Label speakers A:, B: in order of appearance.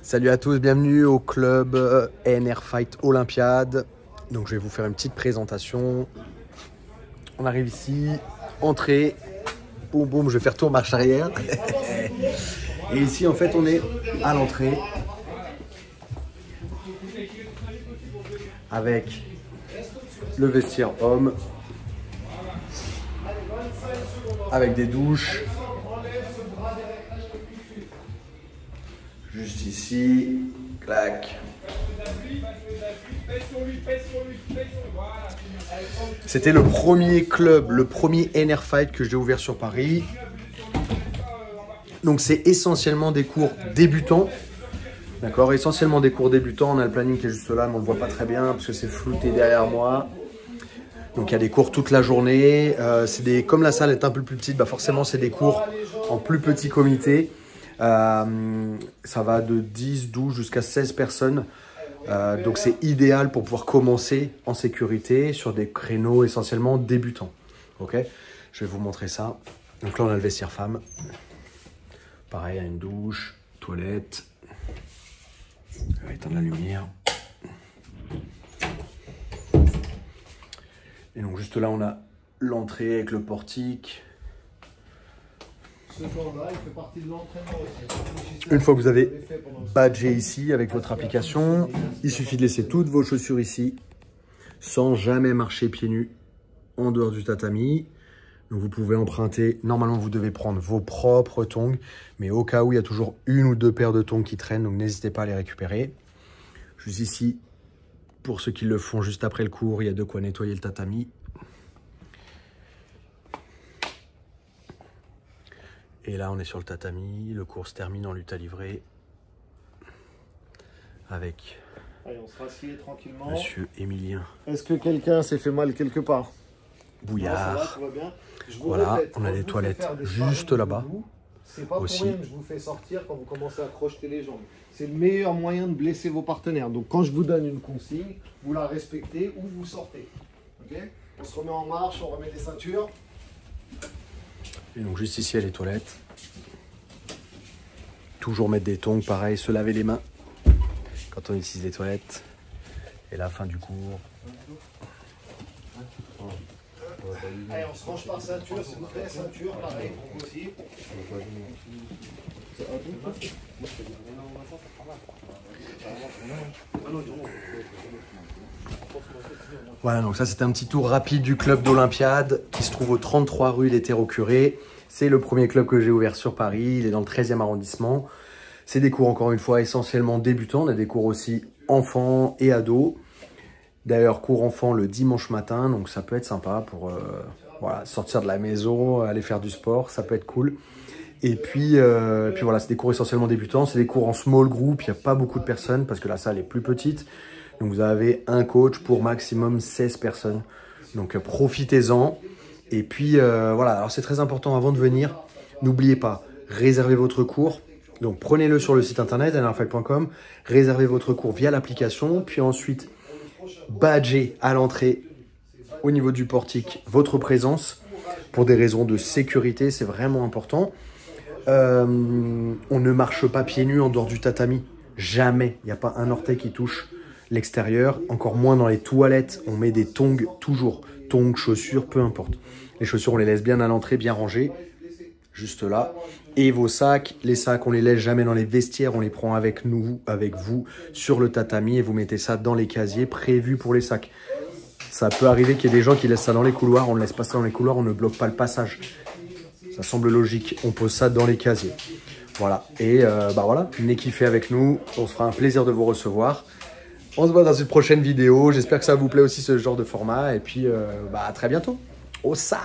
A: Salut à tous, bienvenue au club ANR Fight Olympiade. Donc je vais vous faire une petite présentation. On arrive ici, entrée, boum boum, je vais faire tour marche arrière. Et ici en fait on est à l'entrée avec le vestiaire homme, avec des douches. Juste ici, clac. C'était le premier club, le premier ANR Fight que j'ai ouvert sur Paris. Donc c'est essentiellement des cours débutants. D'accord, essentiellement des cours débutants. On a le planning qui est juste là, mais on ne le voit pas très bien parce que c'est flouté derrière moi. Donc il y a des cours toute la journée. Comme la salle est un peu plus petite, bah forcément c'est des cours en plus petit comité. Ça va de 10, 12 jusqu'à 16 personnes. Donc c'est idéal pour pouvoir commencer en sécurité sur des créneaux essentiellement débutants. Ok, je vais vous montrer ça. Donc là on a le vestiaire femme. Pareil, il y a une douche, toilette. On va éteindre la lumière. Et donc juste là on a l'entrée avec le portique. Une fois que vous avez badgé ici avec votre application, il suffit de laisser toutes vos chaussures ici sans jamais marcher pieds nus en dehors du tatami. Donc vous pouvez emprunter, normalement vous devez prendre vos propres tongs, mais au cas où il y a toujours une ou deux paires de tongs qui traînent, donc n'hésitez pas à les récupérer. Juste ici, pour ceux qui le font juste après le cours, il y a de quoi nettoyer le tatami. Et là, on est sur le tatami. Le cours se termine en lutte à livrer avec
B: allez, on se rassied tranquillement.
A: Monsieur Emilien.
B: Est-ce que quelqu'un s'est fait mal quelque part?
A: Bouillard.
B: Non, ça va, tout va bien.
A: Voilà,
B: répète,
A: on a des toilettes juste là-bas.
B: C'est pas
A: aussi.
B: pour rien que je vous fais sortir quand vous commencez à crocheter les jambes. C'est le meilleur moyen de blesser vos partenaires. Donc quand je vous donne une consigne, vous la respectez ou vous sortez. Okay, on se remet en marche, on remet les ceintures.
A: Et donc juste ici, il y a les toilettes. Toujours mettre des tongs, pareil, se laver les mains quand on utilise les toilettes. Et la fin du cours.
B: Allez, on se range par ceinture, s'il vous plaît, ceinture, pareil, aussi.
A: Voilà, donc ça c'était un petit tour rapide du club d'Olympiade qui se trouve au 33 rue des Terreaux-Curés. C'est le premier club que j'ai ouvert sur Paris, il est dans le 13e arrondissement. C'est des cours encore une fois essentiellement débutants, on a des cours aussi enfants et ados. D'ailleurs, cours enfants le dimanche matin, donc ça peut être sympa pour voilà, sortir de la maison, aller faire du sport, ça peut être cool. Et puis voilà, c'est des cours essentiellement débutants, c'est des cours en small group, il n'y a pas beaucoup de personnes parce que la salle est plus petite. Donc vous avez un coach pour maximum 16 personnes. Donc profitez-en. Et puis voilà, alors c'est très important avant de venir, n'oubliez pas, réservez votre cours. Donc prenez-le sur le site internet anerfight.com, réservez votre cours via l'application, puis ensuite badgez à l'entrée au niveau du portique votre présence pour des raisons de sécurité, c'est vraiment important. On ne marche pas pieds nus en dehors du tatami, jamais, il n'y a pas un orteil qui touche l'extérieur, encore moins dans les toilettes, on met des tongs toujours, tongs, chaussures, peu importe. Les chaussures, on les laisse bien à l'entrée, bien rangées, juste là. Et vos sacs, les sacs, on les laisse jamais dans les vestiaires, on les prend avec nous, avec vous, sur le tatami et vous mettez ça dans les casiers prévus pour les sacs. Ça peut arriver qu'il y ait des gens qui laissent ça dans les couloirs, on ne laisse pas ça dans les couloirs, on ne bloque pas le passage. Ça semble logique, on pose ça dans les casiers. Voilà, et bah voilà, venez kiffer avec nous, on se fera un plaisir de vous recevoir. On se voit dans une prochaine vidéo, j'espère que ça vous plaît aussi ce genre de format, et puis bah à très bientôt. Au ça.